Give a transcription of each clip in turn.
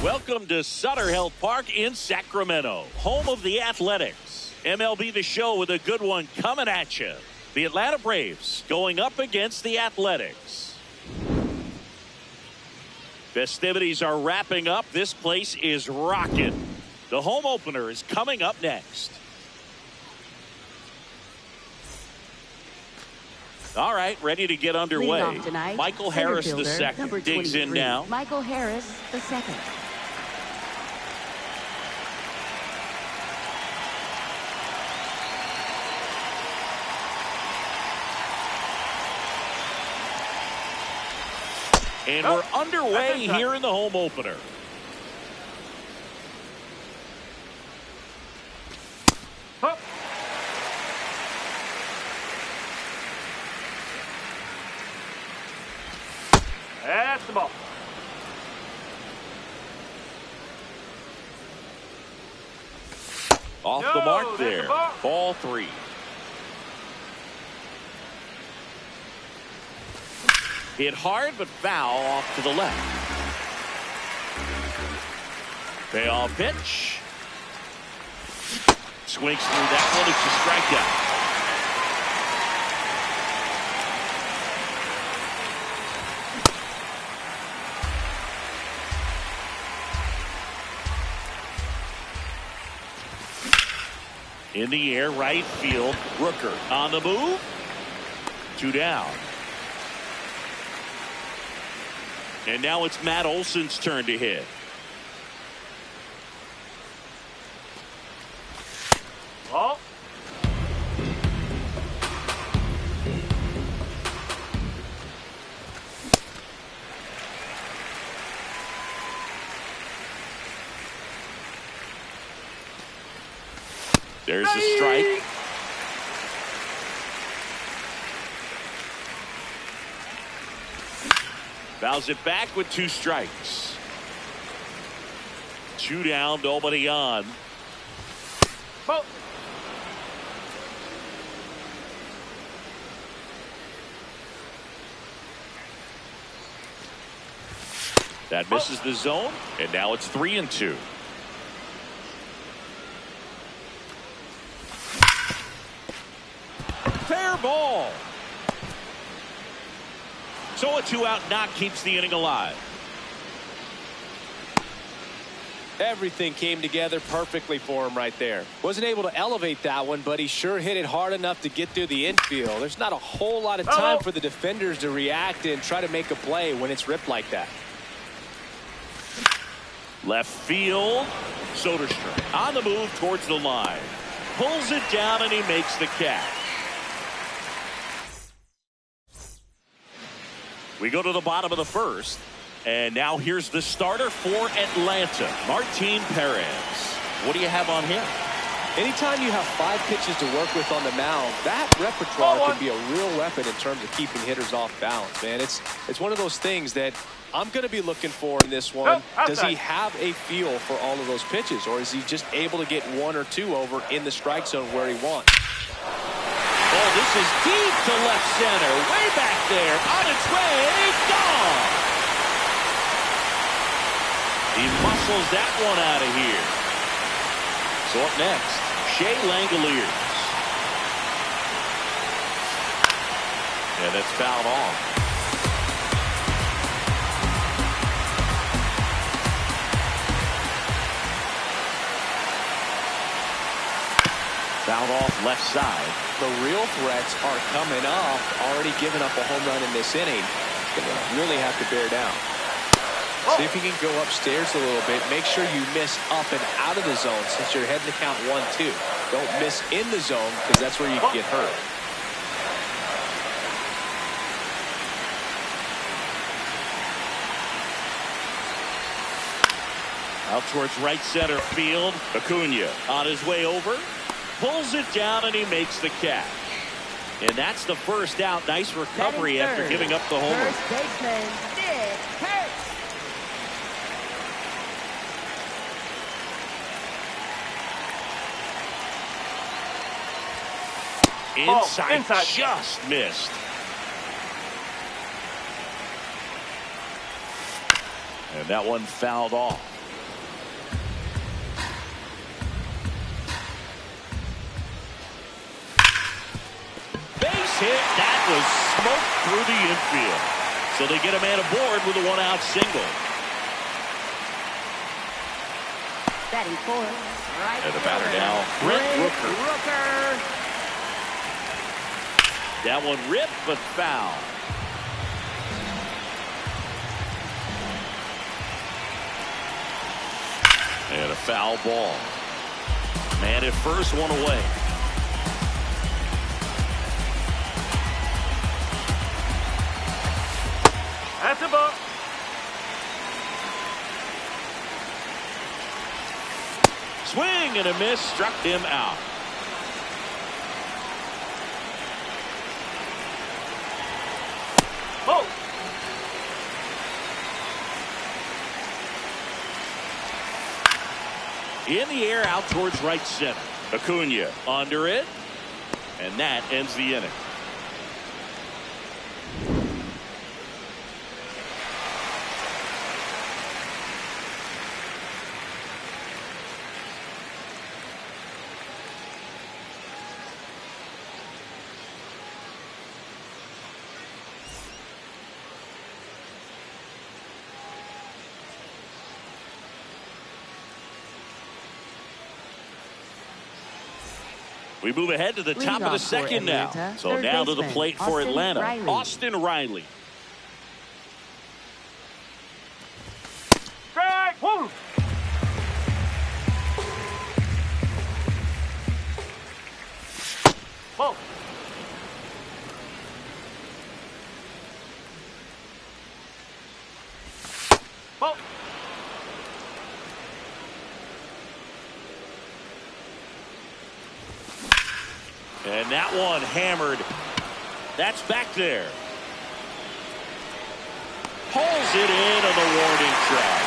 Welcome to Sutter Health Park in Sacramento, home of the Athletics. MLB The Show with a good one coming at you. The Atlanta Braves going up against the Athletics. Festivities are wrapping up. This place is rocking. The home opener is coming up next. All right, ready to get underway. Michael Harris II digs in now. Michael Harris II. And we're underway here in the home opener. That's the ball. Off the mark there. Ball 3. Hit hard, but foul off to the left. Payoff pitch. Swings through that one. It's a strikeout. In the air, right field. Rooker on the move. 2 down. And now it's Matt Olson's turn to hit. Oh. There's the strike. Fouls it back with 2 strikes. 2 down, nobody on. Oh. That misses the zone, and now it's 3-2. Fair ball. So a 2-out knock keeps the inning alive. Everything came together perfectly for him right there. Wasn't able to elevate that one, but he sure hit it hard enough to get through the infield. There's not a whole lot of time for the defenders to react and try to make a play when it's ripped like that. Left field. Soderstrom on the move towards the line. Pulls it down and he makes the catch. We go to the bottom of the first. And now here's the starter for Atlanta, Martin Perez. What do you have on him? Anytime you have 5 pitches to work with on the mound, that repertoire can be a real weapon in terms of keeping hitters off balance, man. It's one of those things that I'm going to be looking for in this one. Does he have a feel for all of those pitches, or is he just able to get 1 or 2 over in the strike zone where he wants? Oh, this is deep to left center. Way back there. On its way. Gone. He muscles that one out of here. So up next, Shea Langoliers. And that's fouled off. Fouled off left side. The real threats are coming up. Already giving up a home run in this inning. Gonna really have to bear down. See if you can go upstairs a little bit. Make sure you miss up and out of the zone since you're heading to count 1-2. Don't miss in the zone because that's where you can get hurt. Out towards right center field. Acuna on his way over. Pulls it down and he makes the catch. And that's the first out. Nice recovery after giving up the homer. First baseman, Nick Hertz. Inside, just missed. And that one fouled off. hit. That was smoked through the infield. So they get a man aboard with a one-out single. Batting fourth. Right. And the batter now, Brent Rooker. That one ripped, but foul. And a foul ball. Man at first, one away. That's a ball. Swing and a miss, struck him out. Oh. In the air, out towards right center. Acuna under it, and that ends the inning. We move ahead to the top of the second now. So now to the plate for Atlanta, Austin Riley. Strike one. Ball. Ball. And that one hammered. That's back there. Pulls it in on the warning track.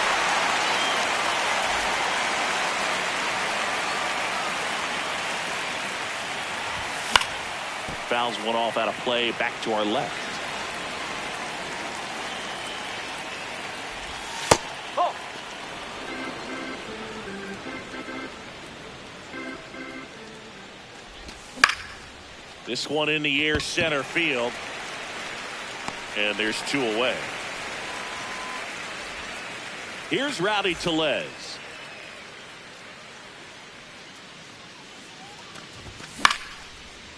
Fouls one off out of play, back to our left. Oh. This one in the air, center field. And there's two away. Here's Rowdy Tellez.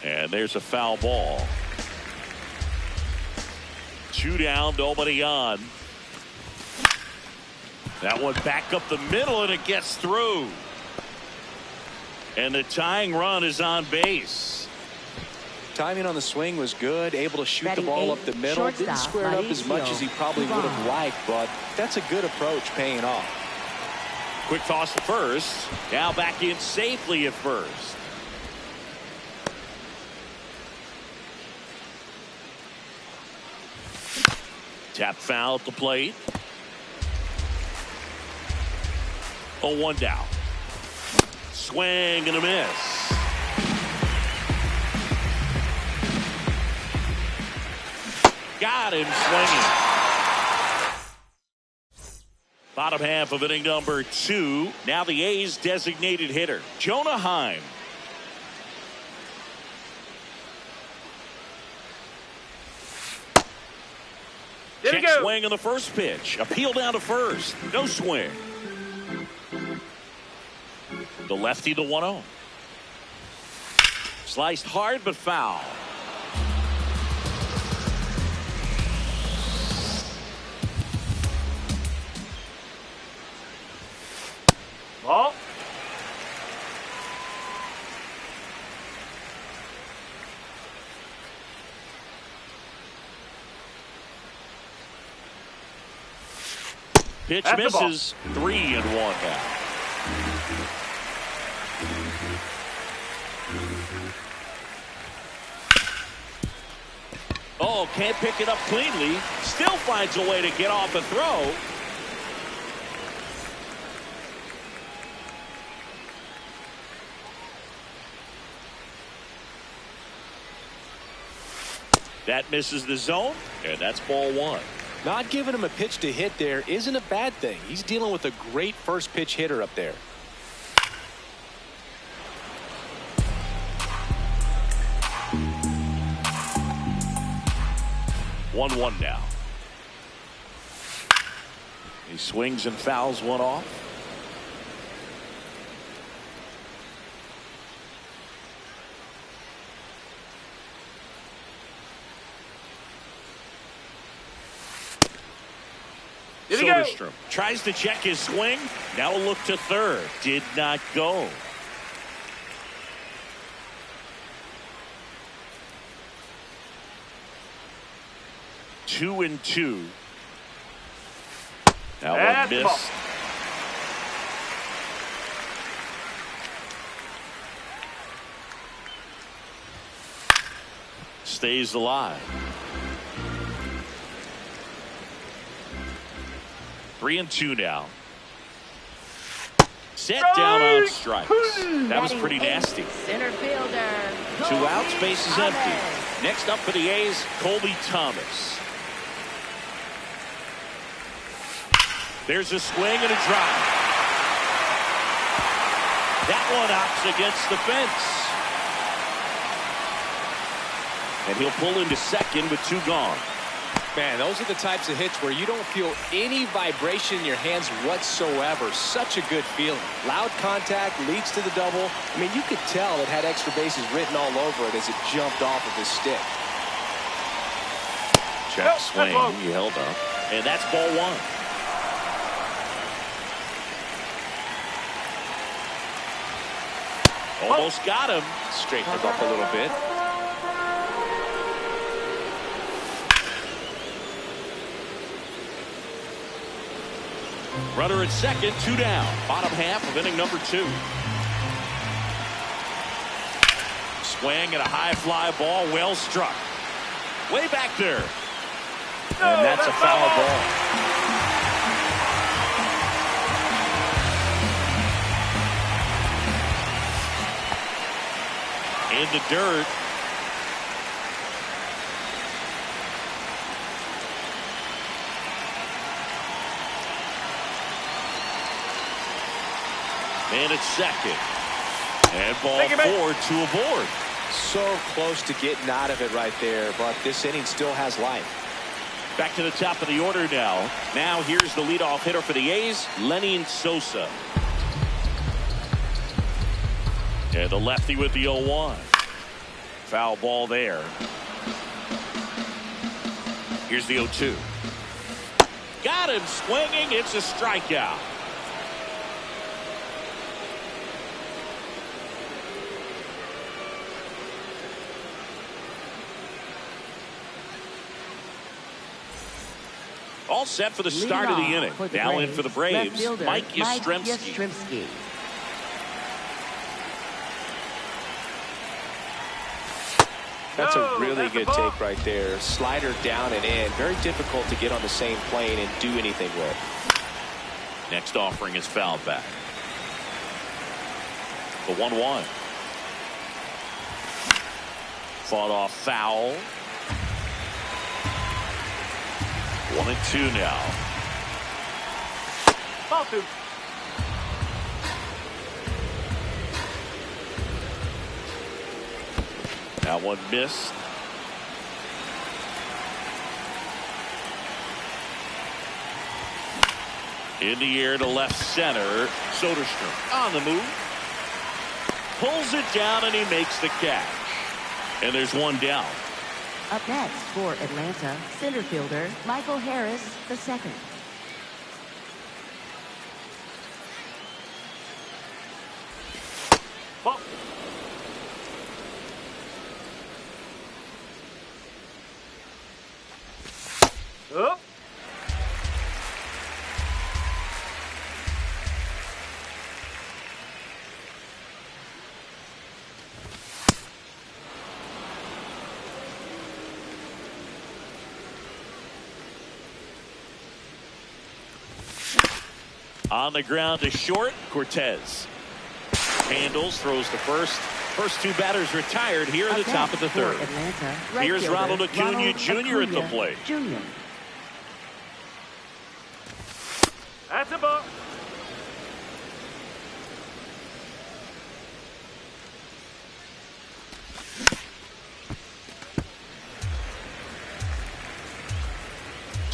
And there's a foul ball. Two down, nobody on. That one back up the middle, and it gets through. And the tying run is on base. Timing on the swing was good, able to shoot the ball up the middle. Didn't square it up as much as he probably would have liked, but that's a good approach, paying off. Quick toss to first. Now back in safely at first. Tap foul at the plate. 0-1 down. Swing and a miss. Got him swinging. Bottom half of inning number 2. Now the A's designated hitter, Jonah Heim. Check swing on the first pitch. Appeal down to first. No swing. The lefty, the 1-0. Sliced hard but foul. Ball. Pitch misses. 3-1 now. Oh, can't pick it up cleanly. Still finds a way to get off the throw. That misses the zone, and that's ball 1. Not giving him a pitch to hit there isn't a bad thing. He's dealing with a great first pitch hitter up there. 1-1 now. He swings and fouls one off. Soderstrom tries to check his swing. Now a look to third. Did not go. Two and two. That one missed. Stays alive. 3-2 now. Set down on strikes. That was pretty nasty. Center fielder. 2 outs, base is empty. Next up for the A's, Colby Thomas. There's a swing and a drive. That one hops against the fence. And he'll pull into second with 2 gone. Man, those are the types of hits where you don't feel any vibration in your hands whatsoever. Such a good feeling. Loud contact leads to the double. I mean, you could tell it had extra bases written all over it as it jumped off of his stick. Check swing. He held up. And that's ball 1. Almost got him. Straighten him up a little bit. Runner at second, 2 down. Bottom half of inning number 2. Swing and a high fly ball, well struck. Way back there. And that's a foul ball. In the dirt. Man at second. And ball 4, 2 aboard. So close to getting out of it right there, but this inning still has life. Back to the top of the order now. Now here's the leadoff hitter for the A's, Lenny Sosa. And the lefty with the 0-1. Foul ball there. Here's the 0-2. Got him swinging. It's a strikeout. All set for the start of the inning. Now in for the Braves, Mike Yastrzemski. That's a really good take right there. Slider down and in. Very difficult to get on the same plane and do anything with. Next offering is fouled back. The 1-1. Fought off foul. 1-2 now. Ball 2. That one missed. In the air to left center. Soderstrom on the move. Pulls it down and he makes the catch. And there's 1 down. Up next for Atlanta, center fielder Michael Harris II. Ball. Up. On the ground to short, Cortez. Handles, throws to first. First 2 batters retired here at the top of the 3rd. Atlanta, Here's Ronald Acuna Jr. at the plate. Jr. That's a ball.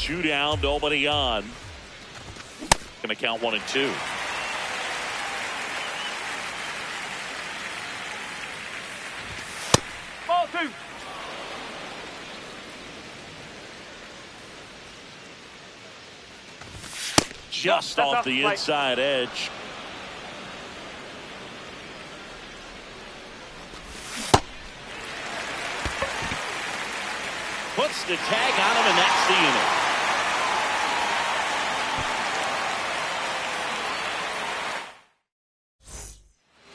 2 down, nobody on. Gonna count 1 and 2. Ball 2. Just That's off off the the inside edge. Puts the tag on him, and that's the inning.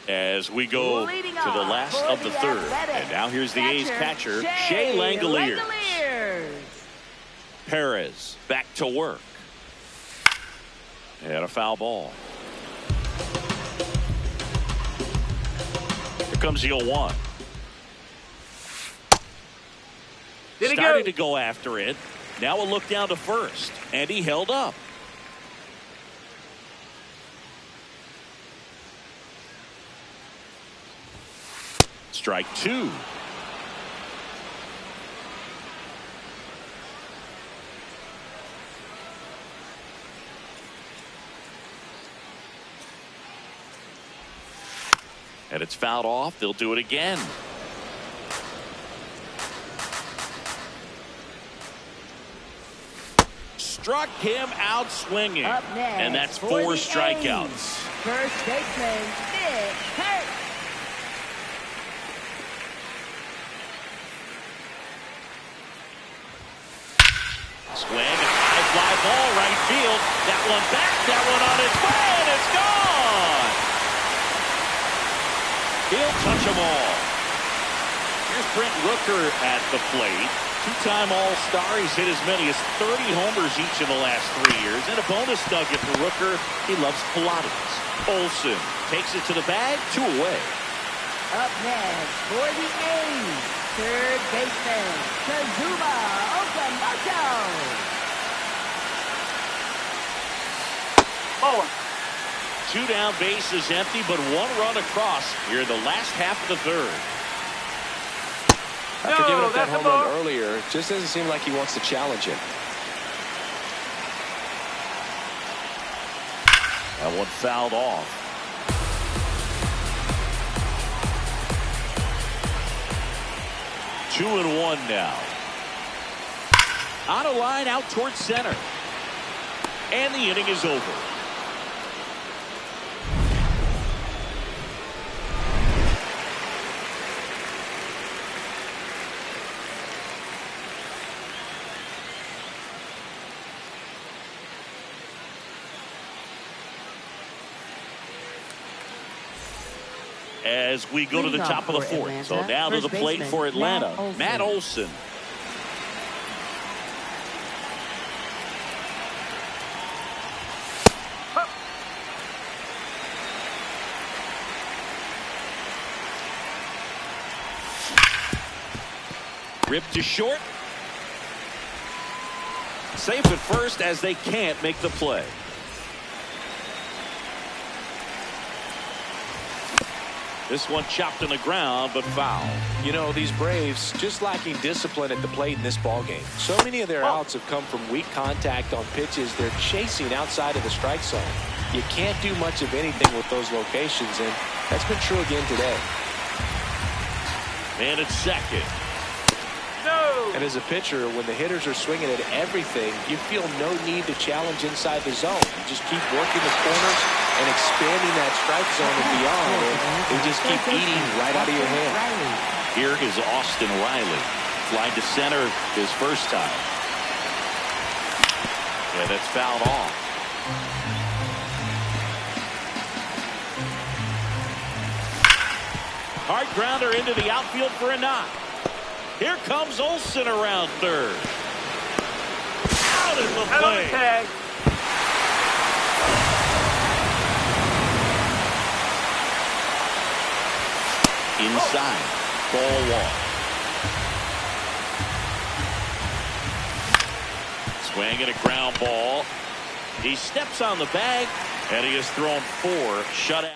As we go to the last of the third. And now here's the A's catcher, Shea Langoliers. Perez back to work. And a foul ball. Here comes the 0-1. Starting to go after it. Now a look down to first. And he held up. Strike 2. And it's fouled off. They'll do it again. Struck him out swinging. And that's 4 strikeouts. First baseman, Nick Hurt. Swing, a high fly ball, right field. That one back, that one on its way, and it's gone. He'll touch them all. Here's Brent Rooker at the plate. 2-time All-Star. He's hit as many as 30 homers each in the last 3 years. And a bonus nugget for Rooker. He loves Pilates. Olsen takes it to the bag, 2 away. Up next for the A's, third baseman, Kazuma Okamoto. Oh. 2 down, bases empty, but 1 run across here in the last half of the third. After giving up that home run earlier, it just doesn't seem like he wants to challenge it. That one fouled off. Two and 1 now. On a line out towards center. And the inning is over. As we go to the top of the fourth. Atlanta, So now to the plate baseman, for Atlanta, Matt Olson. Ripped to short. Safe at first as they can't make the play. This one chopped on the ground, but foul. You know, these Braves just lacking discipline at the plate in this ballgame. So many of their outs have come from weak contact on pitches they're chasing outside of the strike zone. You can't do much of anything with those locations, and that's been true again today. And it's second. No. And as a pitcher, when the hitters are swinging at everything, you feel no need to challenge inside the zone. You just keep working the corners and expanding that strike zone and beyond, and they just keep eating right out of your hand. Here is Austin Riley. Flied to center his first time. Yeah, that's fouled off. Hard grounder into the outfield for a knock. Here comes Olsen around third. Out in the play. Tag. Inside. Ball 1. Swing and a ground ball. He steps on the bag, and he has thrown 4 shutout.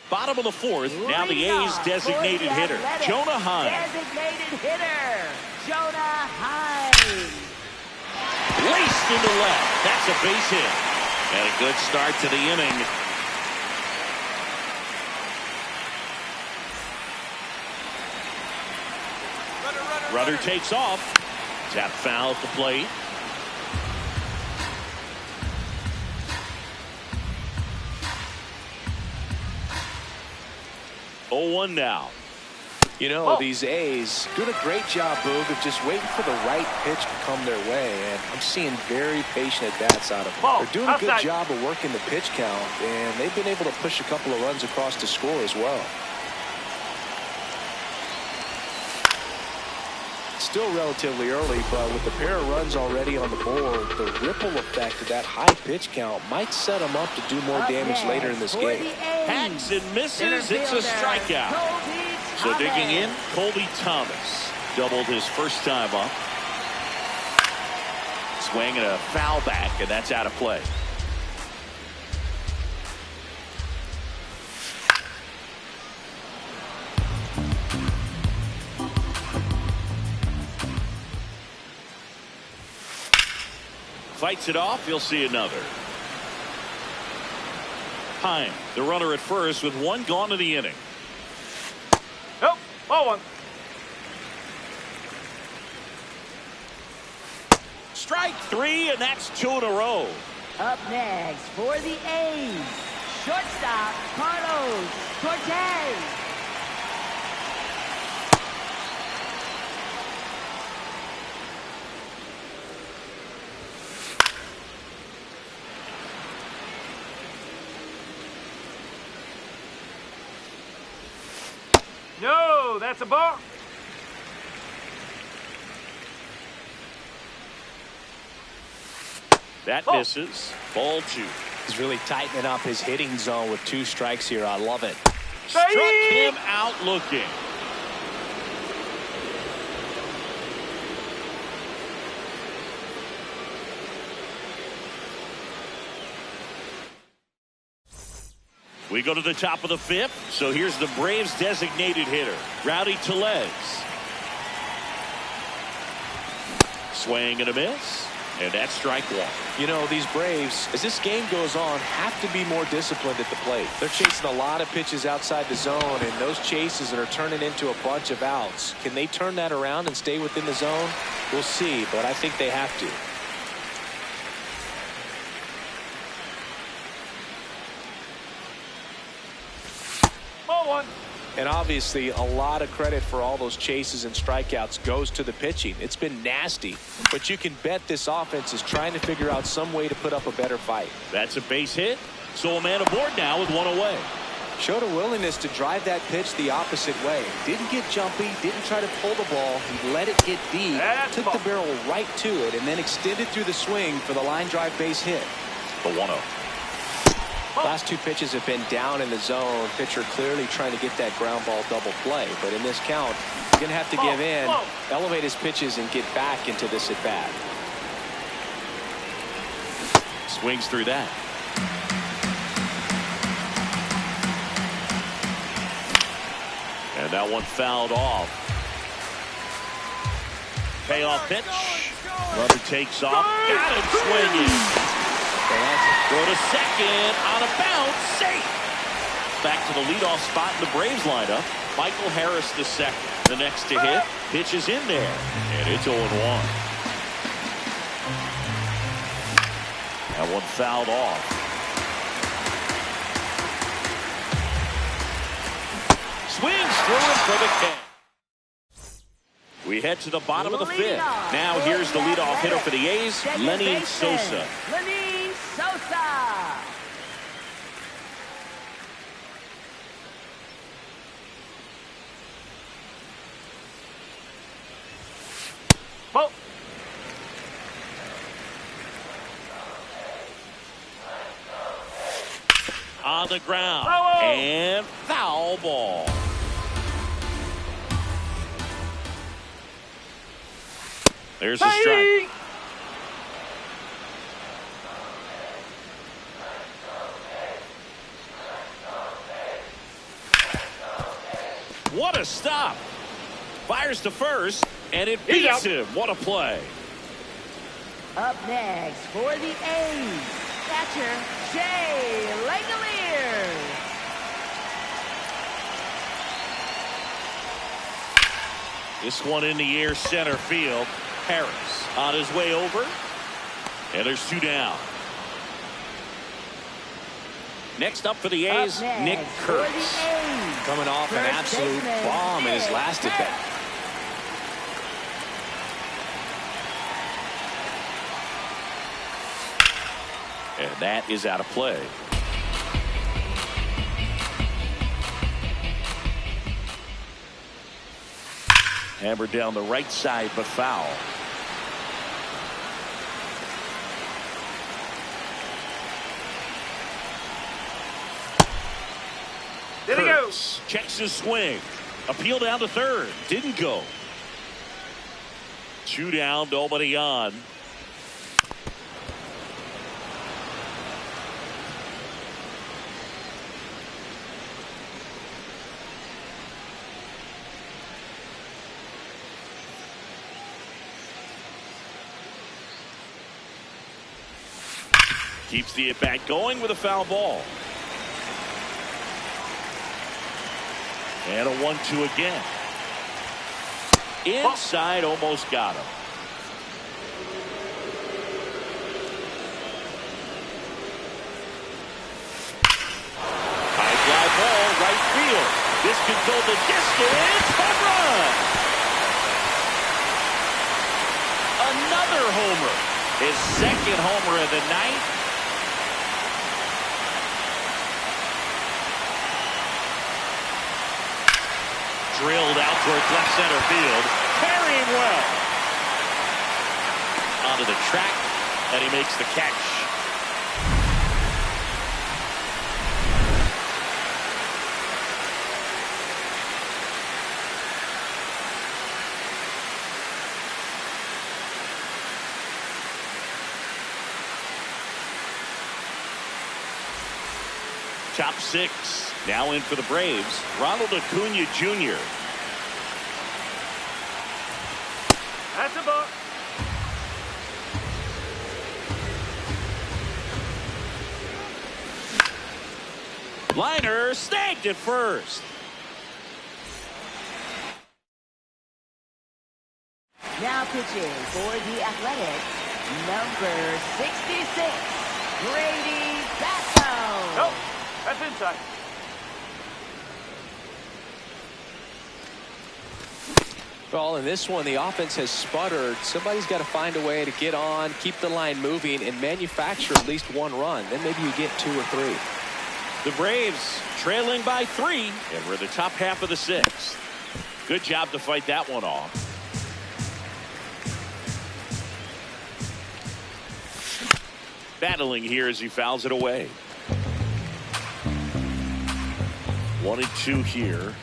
Bottom of the fourth. Now the A's designated hitter, Jonah Heim. Designated hitter, Jonah Heim. Laced into left. That's a base hit. And a good start to the inning. Runner takes off. Tap foul at the plate. 0-1 now. You know, these A's doing a great job, Boog, of just waiting for the right pitch to come their way. And I'm seeing very patient at-bats out of them. They're doing a good job of working the pitch count, and they've been able to push a couple of runs across to score as well. Still relatively early, but with a pair of runs already on the board, the ripple effect of that high pitch count might set them up to do more damage later in this game. Hacks and misses. It's a strikeout. So digging in, Colby Thomas doubled his first time up. Swing and a foul back, and that's out of play. Fights it off. You'll see another. Hine, the runner at first with one gone in the inning. Nope. 0-1. Strike three, and that's 2 in a row. Up next for the A's, shortstop Carlos Cortez. No, that's a ball. That misses. Ball 2. He's really tightening up his hitting zone with 2 strikes here. I love it. Struck him out looking. We go to the top of the 5th. So here's the Braves designated hitter, Rowdy Tellez. Swing and a miss. And that's strike 1. You know, these Braves, as this game goes on, have to be more disciplined at the plate. They're chasing a lot of pitches outside the zone, and those chases are turning into a bunch of outs. Can they turn that around and stay within the zone? We'll see, but I think they have to. And obviously, a lot of credit for all those chases and strikeouts goes to the pitching. It's been nasty, but you can bet this offense is trying to figure out some way to put up a better fight. That's a base hit. So a man aboard now with 1 away. Showed a willingness to drive that pitch the opposite way. Didn't get jumpy, didn't try to pull the ball. He let it get deep, took the barrel right to it, and then extended through the swing for the line drive base hit. The 1-0. Last 2 pitches have been down in the zone. Pitcher clearly trying to get that ground ball double play. But in this count, you're going to have to give in, elevate his pitches, and get back into this at bat. Swings through that. And that one fouled off. Payoff pitch. Runner takes off. Got him swinging. Go to second on a bounce. Safe. Back to the leadoff spot in the Braves lineup. Michael Harris the second. The next to hit. Pitch is in there. And it's 0-1. That one fouled off. Swings through it for the catch. We head to the bottom of the 5th. Now here's the leadoff hitter for the A's, Lenny Sosa. Lenny Sosa. Ball. On the ground. And foul ball. There's a strike. What a stop. Fires to first, and it beats him. What a play. Up next for the A's, catcher Jay Langolier. This one in the air, center field. Harris on his way over. And there's 2 down. Next up for the A's, Nick Kurtz. Coming off an absolute bomb in his last at bat. And that is out of play. Hammered down the right side, but foul. There he goes. Checks his swing. Appeal down to third. Didn't go. 2 down, nobody on. Keeps the at-bat going with a foul ball. And a 1-2 again. Inside, almost got him. High fly ball, right field. This can go the distance. Home run. Another homer. His second homer of the night. Drilled out towards left center field. Carrying well. Onto the track, and he makes the catch. Top 6. Now in for the Braves, Ronald Acuna Jr. That's a ball. Liner snagged at first. Now pitching for the Athletics, number 66, Grady Basso. Nope, that's inside. Well, in this one, the offense has sputtered. Somebody's got to find a way to get on, keep the line moving, and manufacture at least 1 run. Then maybe you get 2 or 3. The Braves trailing by 3, and we're in the top half of the 6th. Good job to fight that one off. Battling here as he fouls it away. 1-2 here.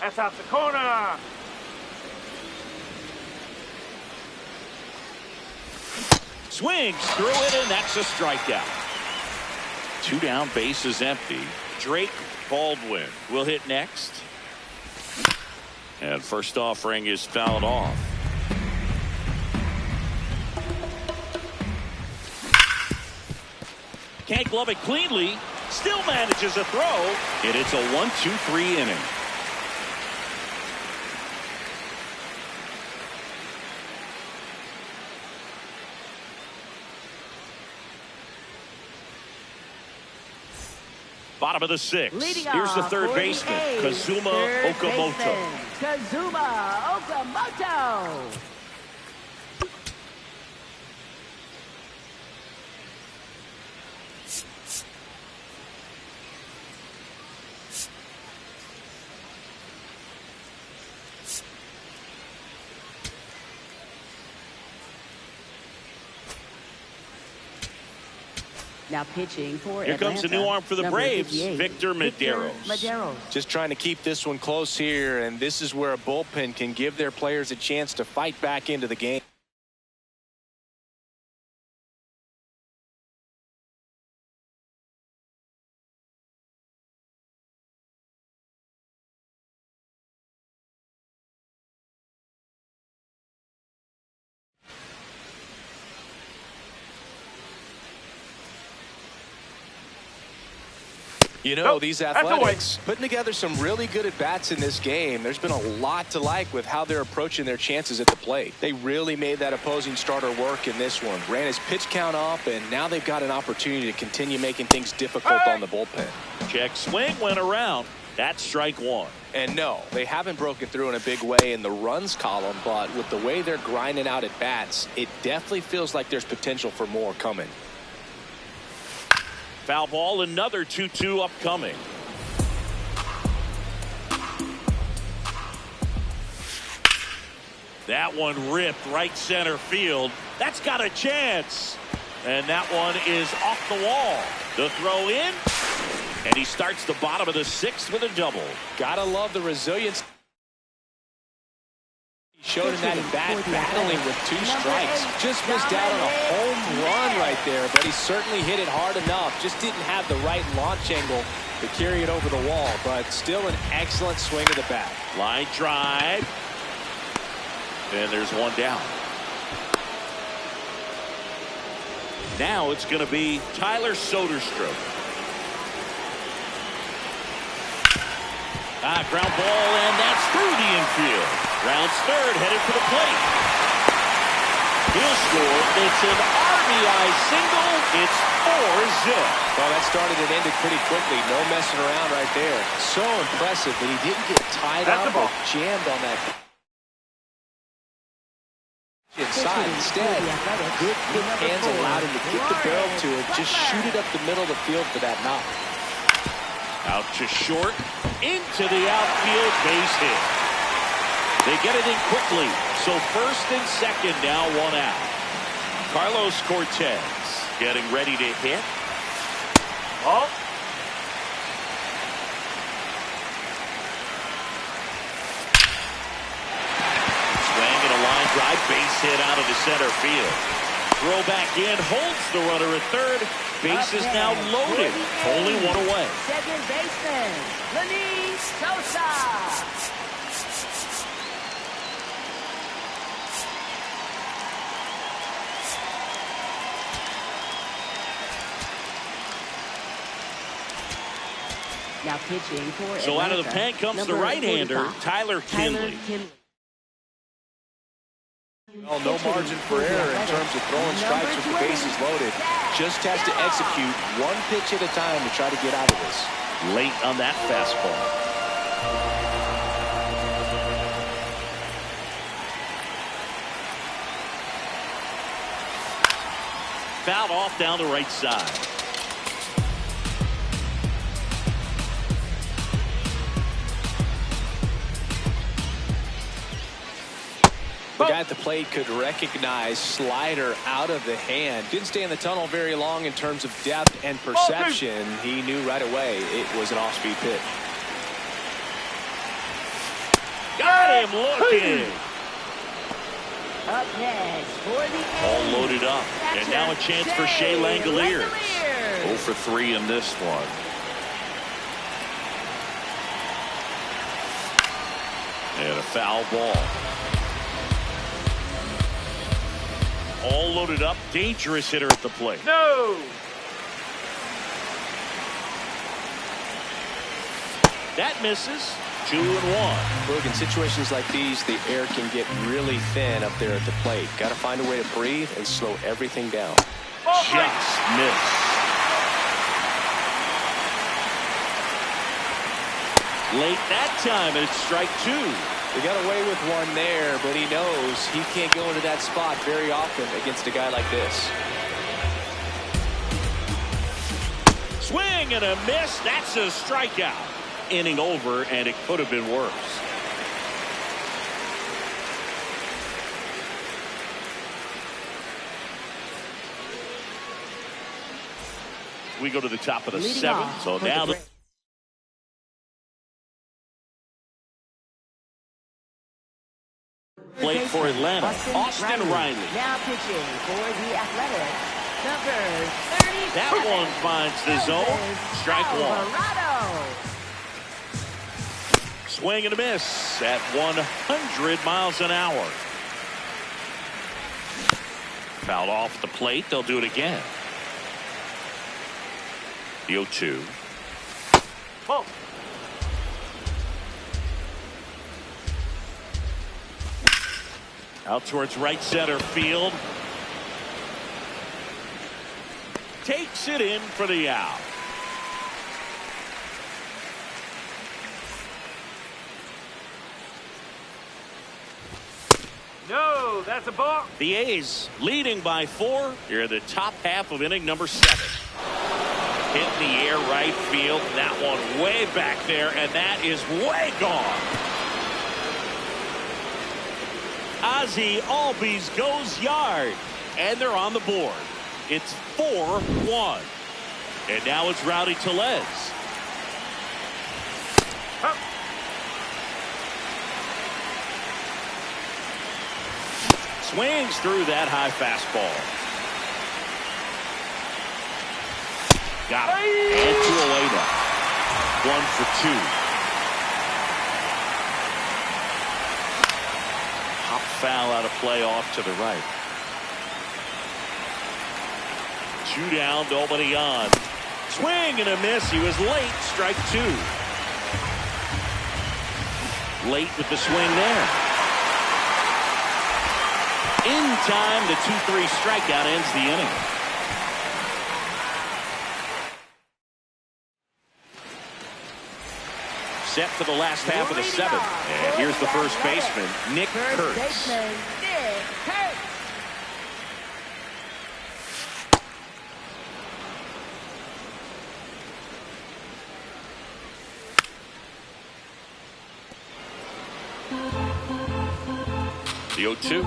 That's out the corner. Swings through it, and that's a strikeout. 2 down, base is empty. Drake Baldwin will hit next. And first offering is fouled off. Can't glove it cleanly. Still manages a throw. And it's a 1-2-3 inning. Bottom of the 6th. Here's the third baseman, Kazuma Okamoto. Kazuma Okamoto. Now pitching for Here Atlanta, comes the new arm for the number Braves, 58, Victor Medeiros. Just trying to keep this one close here, and this is where a bullpen can give their players a chance to fight back into the game. You know, these Athletics putting together some really good at-bats in this game. There's been a lot to like with how they're approaching their chances at the plate. They really made that opposing starter work in this one. Ran his pitch count up, and now they've got an opportunity to continue making things difficult on the bullpen. Check swing went around. That's strike one. And no, they haven't broken through in a big way in the runs column, but with the way they're grinding out at bats, it definitely feels like there's potential for more coming. Foul ball, another 2-2 upcoming. That one ripped right center field. That's got a chance. And that one is off the wall. The throw in. And he starts the bottom of the sixth with a double. Gotta love the resilience he showed in that at-bat, battling with 2 strikes. Just missed out on a home run right there, but he certainly hit it hard enough. Just didn't have the right launch angle to carry it over the wall, but still an excellent swing of the bat. Line drive. And there's one down. Now it's going to be Tyler Soderstrom. Ground ball, and that's through the infield. Rounds third, headed for the plate. He'll score. It's an RBI single. It's 4-zip. Well, that started and ended pretty quickly. No messing around right there. So impressive that he didn't get tied up or jammed on that inside. Instead, good quick hands allowed him to get the barrel to it. Just shoot it up the middle of the field for that knock. Out to short, into the outfield, base hit. They get it in quickly, so first and second now, 1 out. Carlos Cortez getting ready to hit. Oh. Swing and a line drive, base hit out of the center field. Throw back in, holds the runner at third. Base is now loaded. Only 1 away. Second baseman, Lenny Sosa. Now pitching for So out of the pen comes the right-hander, Tyler Kinley. Well, no margin for error in terms of throwing strikes with the bases loaded. Just has to execute 1 pitch at a time to try to get out of this. Late on that fastball. Fouled off down the right side. The guy at the plate could recognize slider out of the hand. Didn't stay in the tunnel very long in terms of depth and perception. He knew right away it was an off-speed pitch. Got him looking. Up next for the All loaded up. And now a chance for Shea Langoliers. 0 for 3 in this one. And a foul ball. All loaded up. Dangerous hitter at the plate. No. That misses. 2-1. Look, in situations like these, the air can get really thin up there at the plate. Got to find a way to breathe and slow everything down. Just missed. Late that time, and it's strike 2. He got away with one there, but he knows he can't go into that spot very often against a guy like this. Swing and a miss. That's a strikeout. Inning over, and it could have been worse. We go to the top of the seventh. So now the plate for Atlanta, Austin Riley. Now pitching for the Athletics, number 30. That one finds the zone. Strike 1. Swing and a miss at 100 miles an hour. Fouled off the plate. They'll do it again. The 0-2. Ball. Out towards right center field. Takes it in for the out. No, that's a ball. The A's leading by 4 here in the top half of inning number 7. Hit in the air right field. That one way back there, and that is way gone. Ozzie Albies goes yard, and they're on the board. It's 4-1. And now it's Rowdy Tellez. Huh. Swings through that high fastball. Got it. And 2 away now. 1 for 2. Hop foul out of play off to the right. 2 down, nobody on. Swing and a miss. He was late. Strike 2. Late with the swing there. In time, the 2-3 strikeout ends the inning. Set for the last half of the 7th. And here's the first baseman, Nick Kurtz. The 0-2.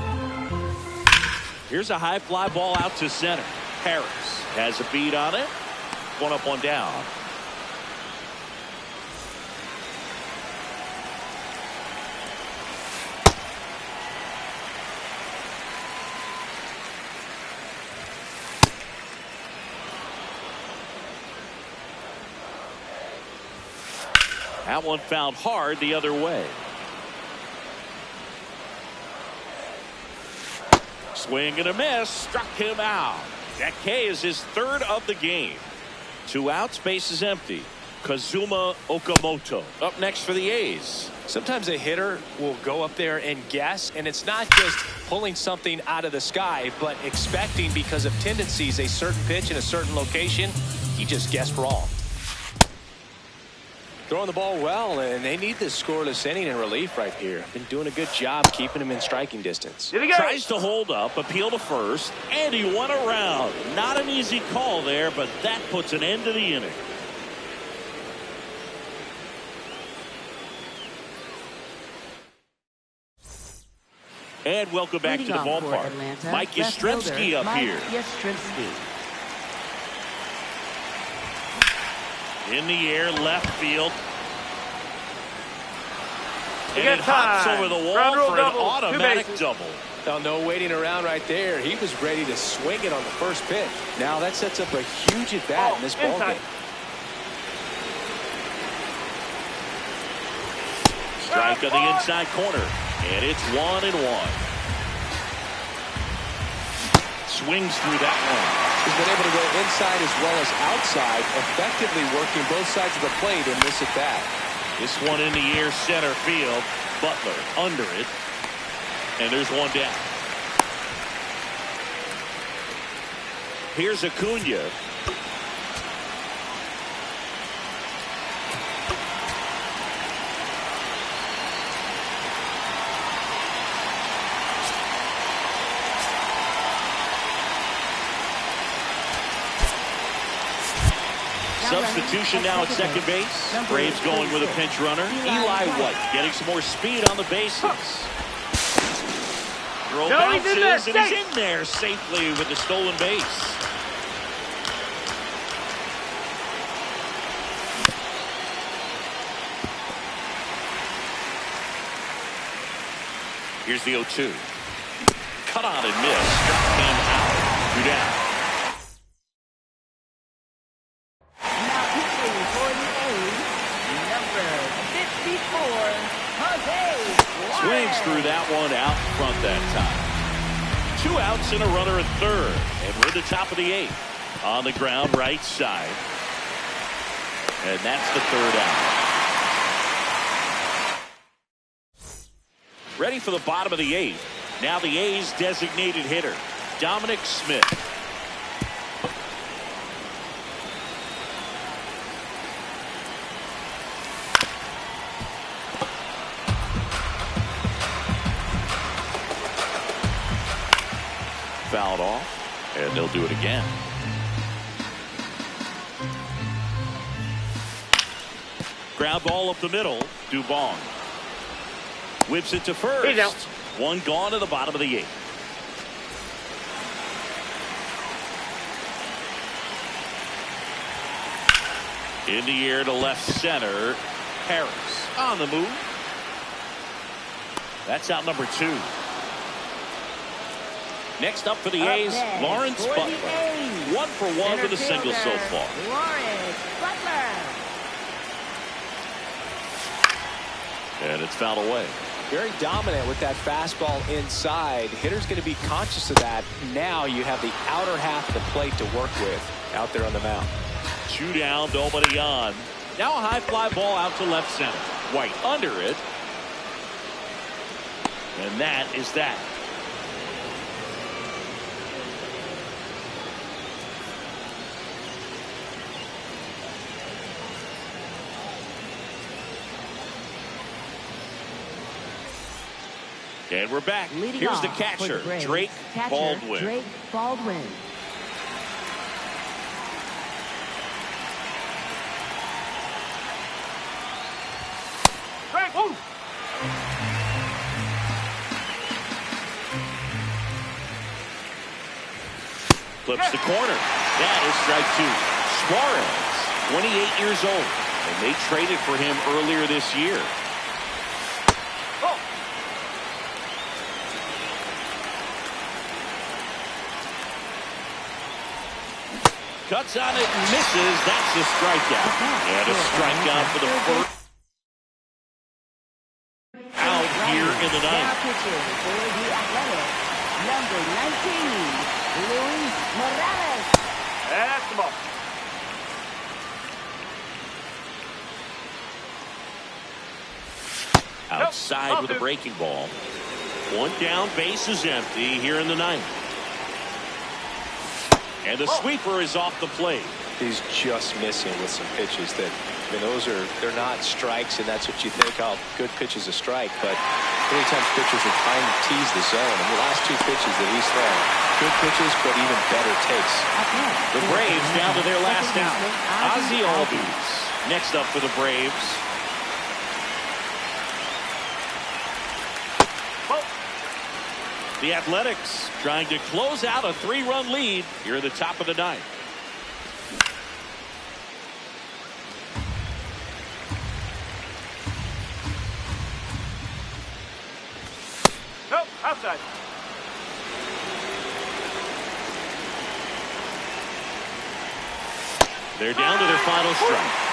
Here's a high fly ball out to center. Harris has a beat on it. 1 up, 1 down. That one fouled hard the other way. Swing and a miss, struck him out. That K is his 3rd of the game. 2 outs, base is empty. Kazuma Okamoto up next for the A's. Sometimes a hitter will go up there and guess, and it's not just pulling something out of the sky, but expecting because of tendencies a certain pitch in a certain location. He just guessed wrong. Throwing the ball well, and they need this scoreless inning in relief right here. Been doing a good job keeping him in striking distance. Here we go. Tries to hold up, appeal to first, and he went around. Not an easy call there, but that puts an end to the inning. And welcome back to the ballpark. Atlanta, Mike Yastrzemski up here. Yastrzemski. In the air, left field. We And got it hops time. over the wall Ground rule for an double, 2 automatic bases. double. Now, no waiting around right there. He was ready to swing it on the first pitch. Now that sets up a huge at bat in this ballgame. Strike on the inside corner. And it's 1-1. Swings through that one. He's been able to go inside as well as outside, effectively working both sides of the plate in this at bat. This one in the air, center field. Butler under it. And there's 1 down. Here's Acuna. Substitution now at second base. Braves going with a pinch runner. Eli White getting some more speed on the bases. Throw bounces, and he's in there safely with the stolen base. Here's the 0-2. Cut on and miss. Struck him out. 2 down. Swings through that one out front that time. 2 outs and a runner at third. And we're at the top of the 8th. On the ground, right side. And that's the third out. Ready for the bottom of the eighth. Now the A's designated hitter, Dominic Smith. Fouled off, and they'll do it again. Ground ball up the middle. Dubon whips it to first. One gone to the bottom of the eighth. In the air to left center. Harris on the move. That's out number 2. Next up for the A's, Lawrence Butler. 1 for 1 with a single so far. Lawrence Butler. And it's fouled away. Very dominant with that fastball inside. Hitter's going to be conscious of that. Now you have the outer half of the plate to work with out there on the mound. 2 down, nobody on. Now a high fly ball out to left center. White under it. And that is that. And we're back. Leading Here's the off catcher, for the Drake Baldwin. Drake Baldwin. Drake, woo! Flips the corner. That is strike 2. Suarez, 28 years old. And they traded for him earlier this year. Cuts on it and misses. That's a strikeout. And a strikeout for the first out here in the ninth. Now pitching for the Athletics, number 19, Luis Morales. That's the ball. Outside with a breaking ball. 1 down, base is empty here in the ninth. And the sweeper is off the plate. He's just missing with some pitches that, I mean, they're not strikes, and that's what you think, oh, good pitch is a strike. But many times pitchers are trying to tease the zone. And the last 2 pitches that he's thrown, good pitches, but even better takes. The Braves down to their last out. Ozzie Albies next up for the Braves. The Athletics trying to close out a 3-run lead here at the top of the ninth. Nope, outside. They're down to their final strike.